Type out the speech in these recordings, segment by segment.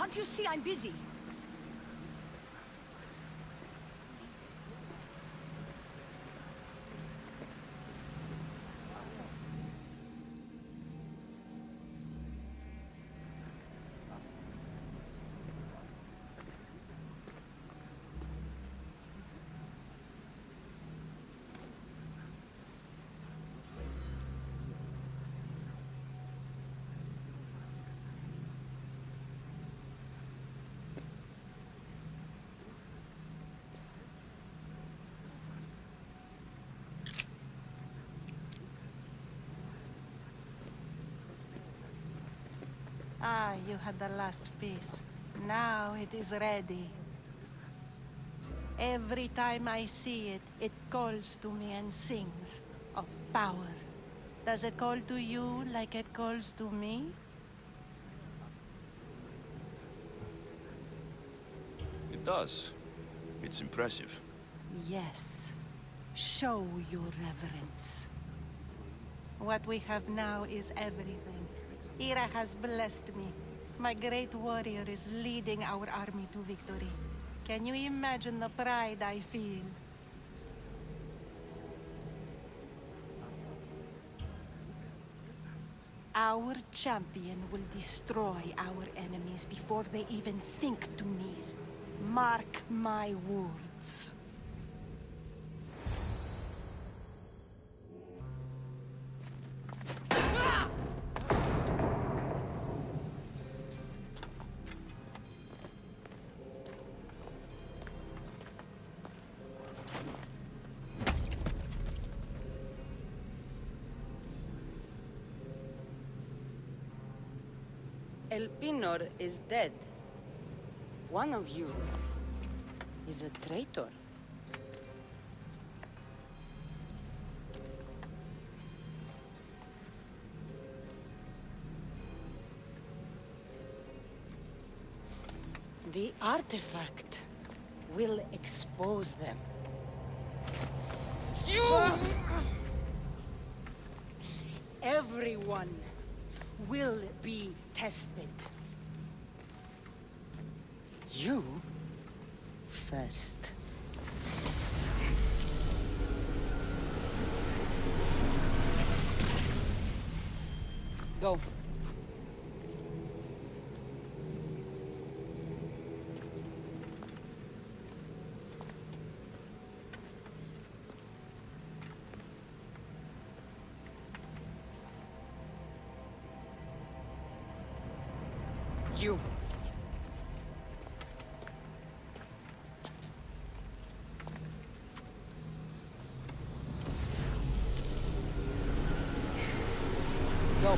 Can't you see I'm busy? Ah, you had the last piece. Now it is ready. Every time I see it, it calls to me and sings of power. Does it call to you like it calls to me? It does. It's impressive. Yes. Show your reverence. What we have now is everything. Ira has blessed me. My great warrior is leading our army to victory. Can you imagine the pride I feel? Our champion will destroy our enemies before they even think to kneel. Mark my words. El Pinor is dead. One of you is a traitor. The artifact will expose them. You! Everyone will be tested. You first. Go. You. Go.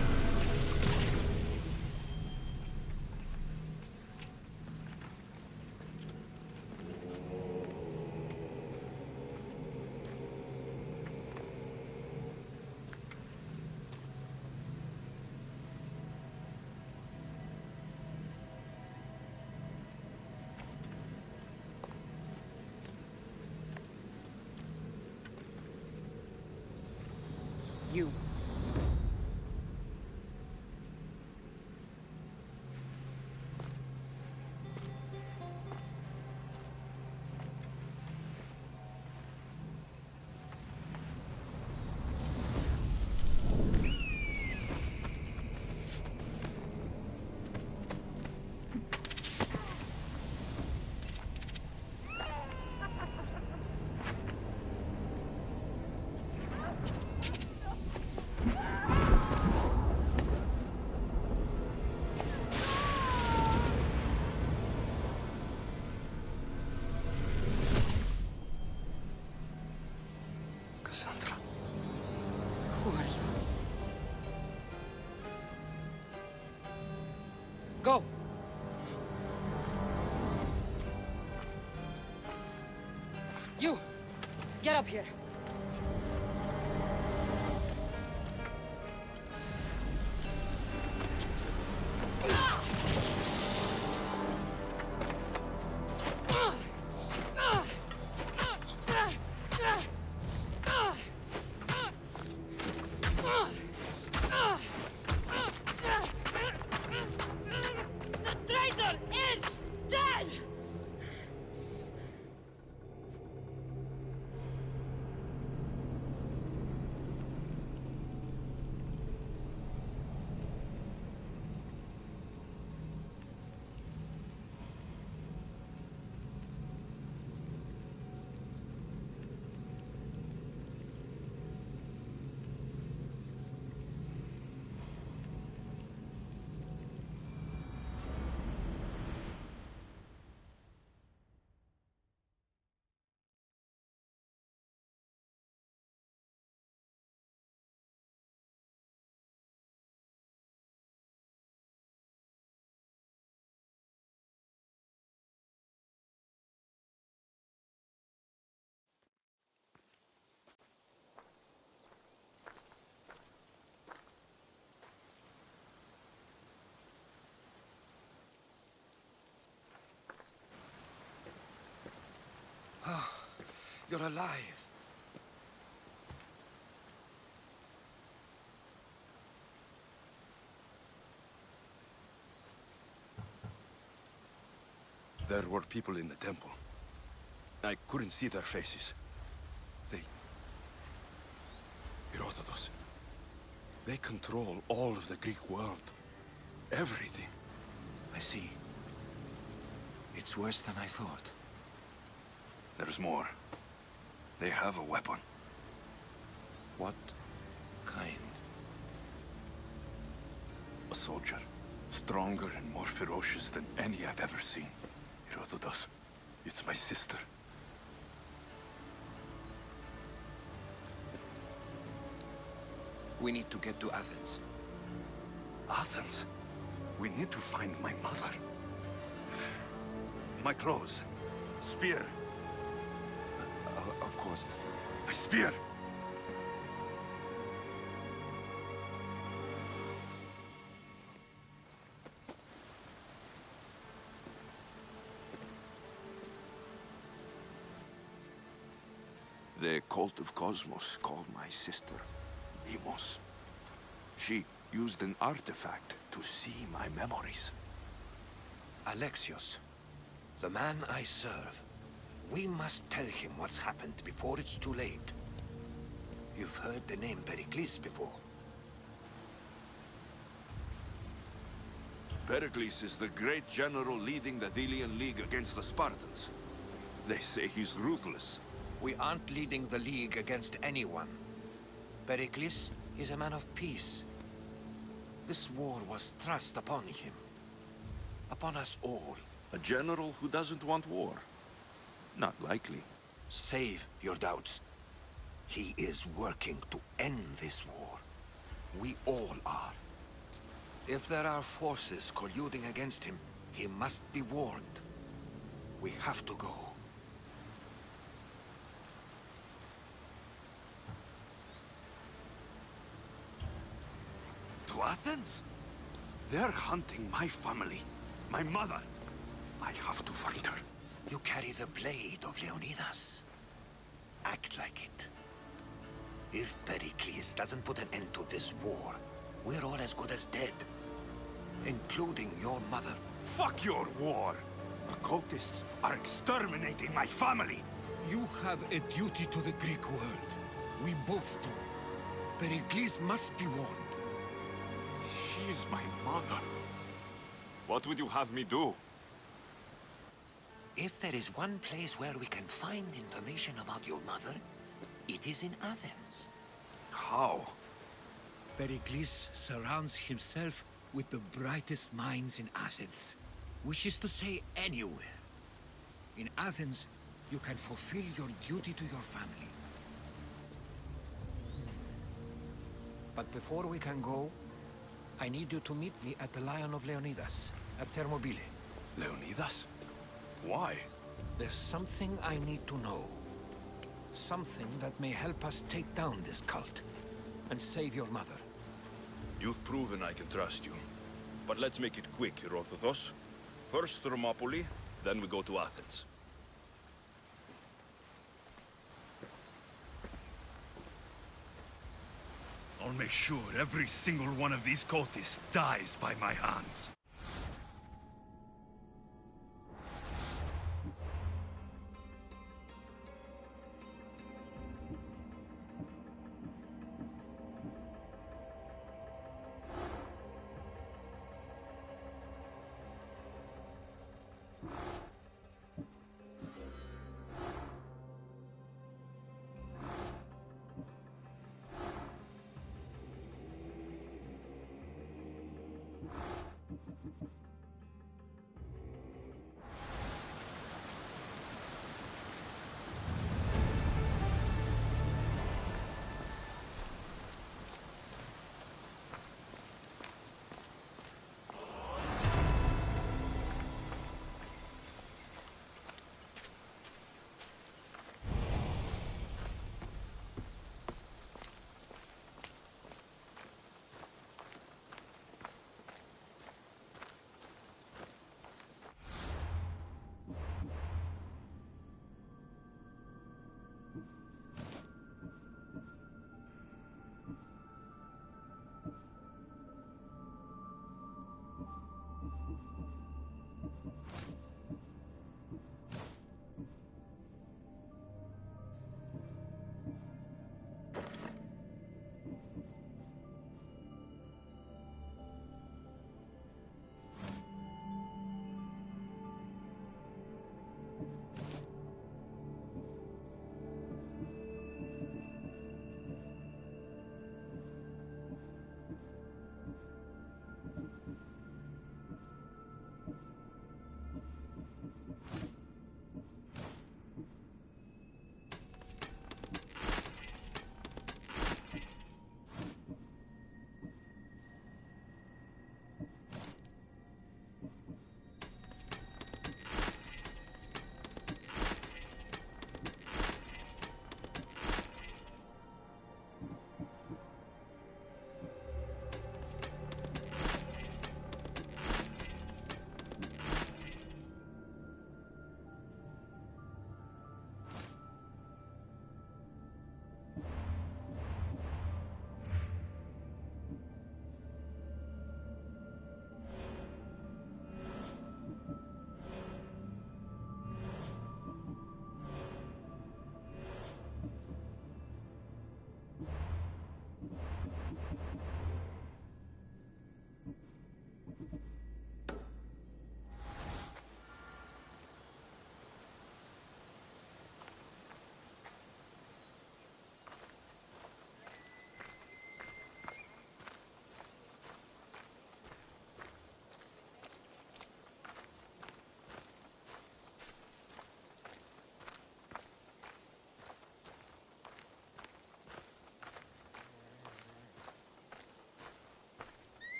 You. Who are you? Go! You! Get up here! The traitor You're alive. There were people in the temple. I couldn't see their faces. Herodotus. They control all of the Greek world. Everything. I see. It's worse than I thought. There's more. They have a weapon. What kind? A soldier. Stronger and more ferocious than any I've ever seen. Herodotus. It's my sister. We need to get to Athens. Athens? We need to find my mother. My clothes. Spear. Of course. My spear! The cult of Cosmos called my sister Emos. She used an artifact to see my memories. Alexios, the man I serve. We must tell him what's happened before it's too late. You've heard the name Pericles before. Pericles is the great general leading the Delian League against the Spartans. They say he's ruthless. We aren't leading the League against anyone. Pericles is a man of peace. This war was thrust upon him. Upon us all. A general who doesn't want war? Not likely. Save your doubts. He is working to end this war. We all are. If there are forces colluding against him, he must be warned. We have to go. To Athens? They're hunting my family. My mother. I have to find her. You carry the blade of Leonidas. Act like it. If Pericles doesn't put an end to this war, we're all as good as dead. Including your mother. Fuck your war! The cultists are exterminating my family! You have a duty to the Greek world. We both do. Pericles must be warned. She is my mother. What would you have me do? If there is one place where we can find information about your mother, it is in Athens. How? Pericles surrounds himself with the brightest minds in Athens. Which is to say, anywhere. In Athens, you can fulfill your duty to your family. But before we can go, I need you to meet me at the Lion of Leonidas, at Thermopylae. Leonidas? Why? There's something I need to know. Something that may help us take down this cult and save your mother. You've proven I can trust you. But let's make it quick, Herodotus. First Thermopylae, then we go to Athens. I'll make sure every single one of these cultists dies by my hands.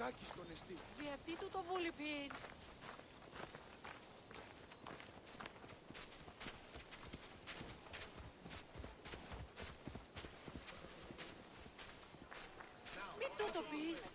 Ζακάκι στον εστί. Γιατί του το βούληπιν. Μην του το πεις.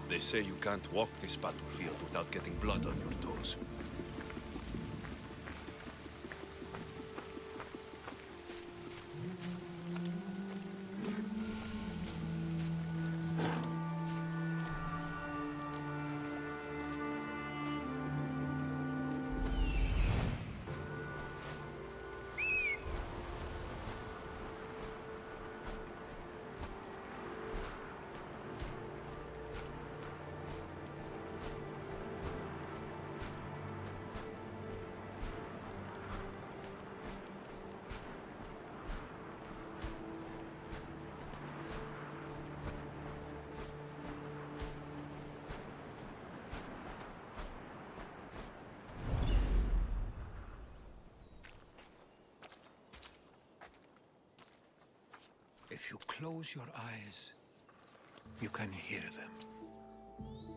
They say you can't walk this battlefield without getting blood on your toes. If you close your eyes, you can hear them.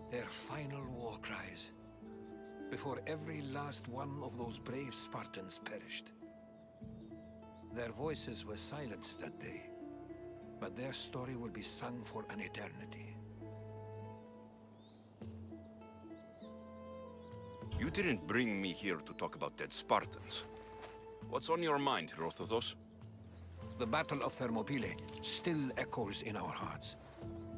Their final war cries, before every last one of those brave Spartans perished. Their voices were silenced that day, but their story will be sung for an eternity. You didn't bring me here to talk about dead Spartans. What's on your mind, Herodotus? The Battle of Thermopylae still echoes in our hearts.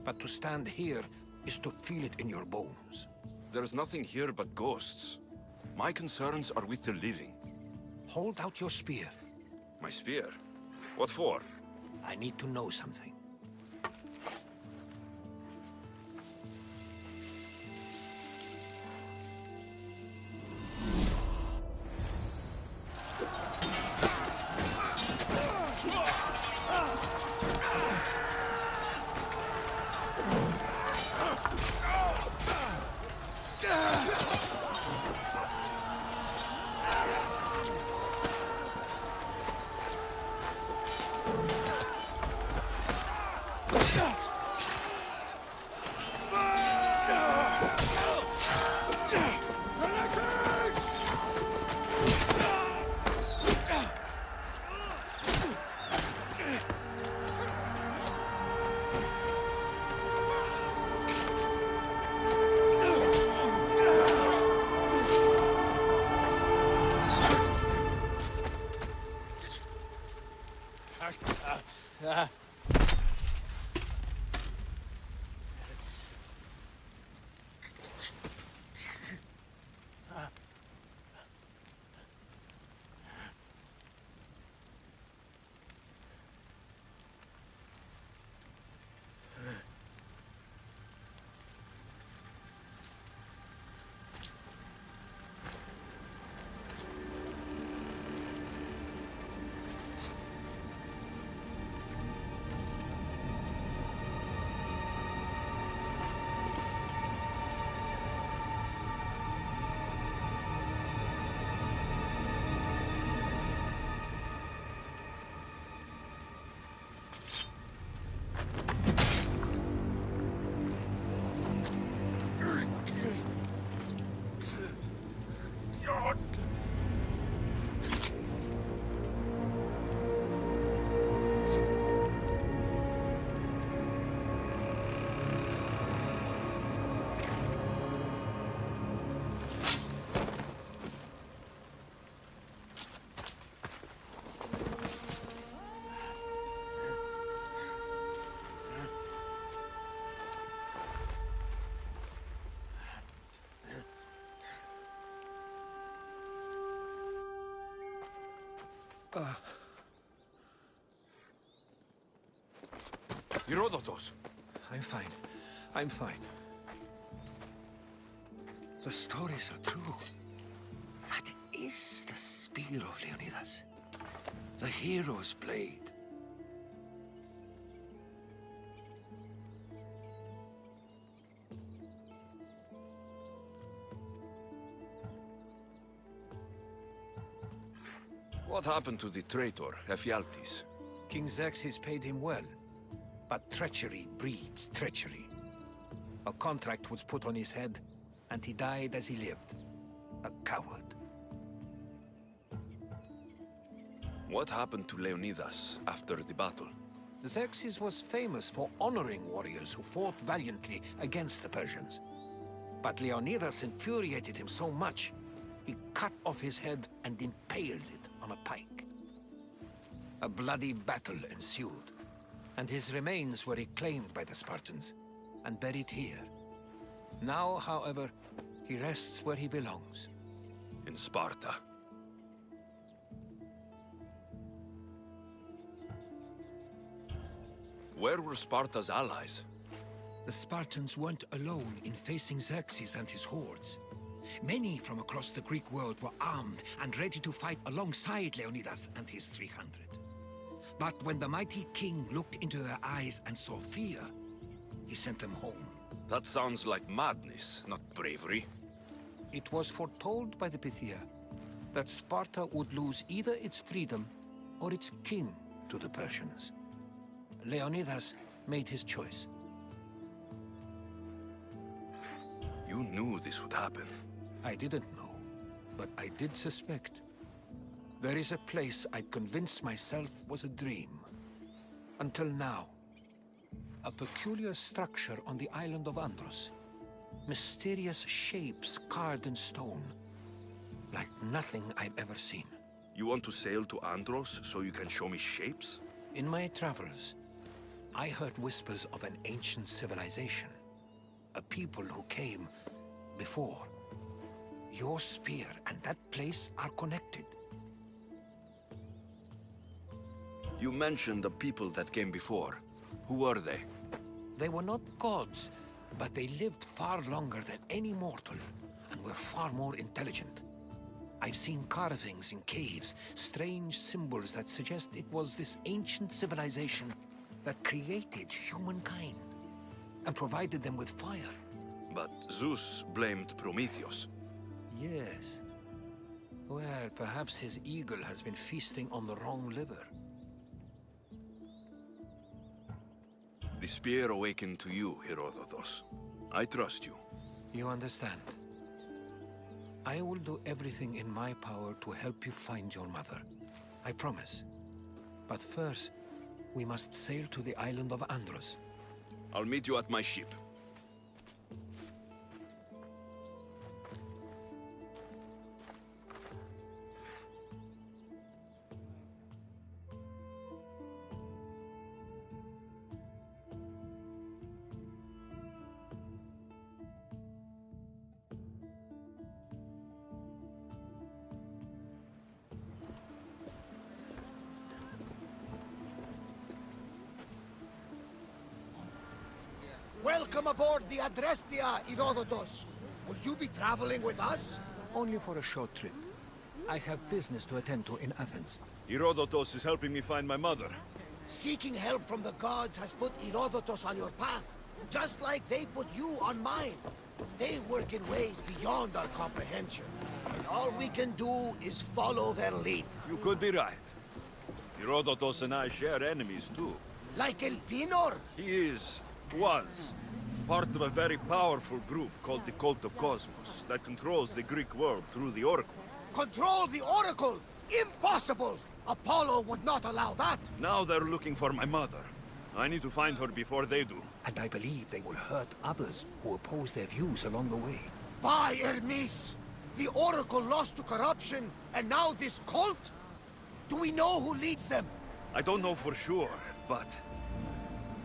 But to stand here is to feel it in your bones. There's nothing here but ghosts. My concerns are with the living. Hold out your spear. My spear? What for? I need to know something. Herodotus! I'm fine. I'm fine. The stories are true. That is the spear of Leonidas. The hero's blade. What happened to the traitor, Ephialtes? King Xerxes paid him well. But treachery breeds treachery. A contract was put on his head, and he died as he lived. A coward. What happened to Leonidas after the battle? Xerxes was famous for honoring warriors who fought valiantly against the Persians. But Leonidas infuriated him so much, he cut off his head and impaled it on a pike. A bloody battle ensued, and his remains were reclaimed by the Spartans and buried here. Now, however, he rests where he belongs. In Sparta. Where were Sparta's allies? The Spartans weren't alone in facing Xerxes and his hordes. Many from across the Greek world were armed and ready to fight alongside Leonidas and his 300. But when the mighty king looked into their eyes and saw fear, he sent them home. That sounds like madness, not bravery. It was foretold by the Pythia that Sparta would lose either its freedom or its king to the Persians. Leonidas made his choice. You knew this would happen. I didn't know, but I did suspect. There is a place I convinced myself was a dream. Until now. A peculiar structure on the island of Andros. Mysterious shapes carved in stone. Like nothing I've ever seen. You want to sail to Andros so you can show me shapes? In my travels, I heard whispers of an ancient civilization. A people who came before. Your spear and that place are connected. You mentioned the people that came before. Who were they? They were not gods, but they lived far longer than any mortal, and were far more intelligent. I've seen carvings in caves, strange symbols that suggest it was this ancient civilization that created humankind, and provided them with fire. But Zeus blamed Prometheus. Yes. Well, perhaps his eagle has been feasting on the wrong liver. The spear awakened to you, Herodotus. I trust you. You understand. I will do everything in my power to help you find your mother. I promise. But first, we must sail to the island of Andros. I'll meet you at my ship. Welcome aboard the Adrestia, Herodotus. Will you be traveling with us? Only for a short trip. I have business to attend to in Athens. Herodotus is helping me find my mother. Seeking help from the gods has put Herodotus on your path, just like they put you on mine. They work in ways beyond our comprehension, and all we can do is follow their lead. You could be right. Herodotus and I share enemies too. Like El Pinor? He was, part of a very powerful group called the Cult of Cosmos that controls the Greek world through the Oracle. Control the Oracle? Impossible! Apollo would not allow that! Now they're looking for my mother. I need to find her before they do. And I believe they will hurt others who oppose their views along the way. By Hermes! The Oracle lost to corruption, and now this cult? Do we know who leads them? I don't know for sure, but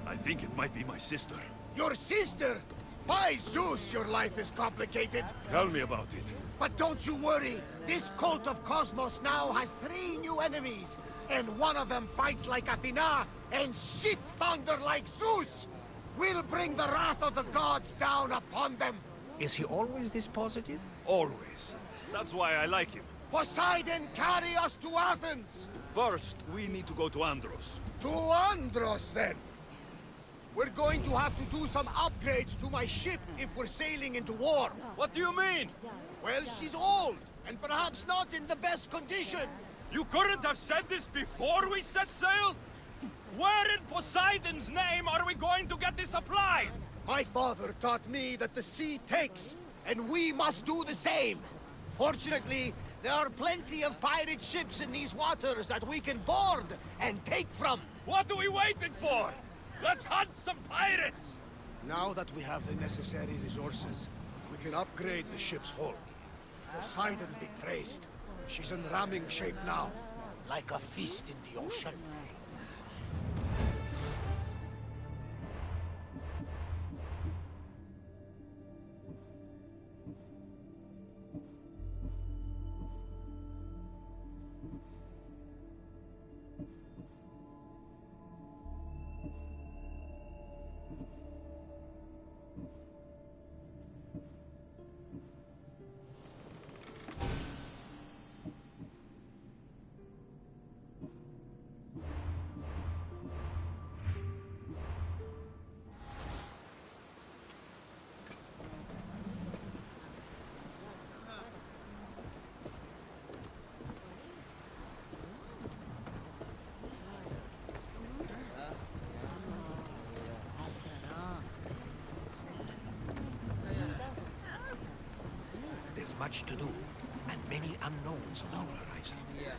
I think it might be my sister. Your sister? By Zeus, your life is complicated. Tell me about it. But don't you worry. This cult of Cosmos now has 3 new enemies. And one of them fights like Athena and shits thunder like Zeus. We'll bring the wrath of the gods down upon them. Is he always this positive? Always. That's why I like him. Poseidon, carry us to Athens. First, we need to go to Andros. To Andros, then. We're going to have to do some upgrades to my ship if we're sailing into war. What do you mean? Well, she's old, and perhaps not in the best condition. You couldn't have said this before we set sail? Where in Poseidon's name are we going to get the supplies? My father taught me that the sea takes, and we must do the same. Fortunately, there are plenty of pirate ships in these waters that we can board and take from. What are we waiting for? Let's hunt some pirates! Now that we have the necessary resources, we can upgrade the ship's hull. Poseidon betrays. She's in ramming shape now, like a fist in the ocean. much to do, and many unknowns on our horizon. Iya.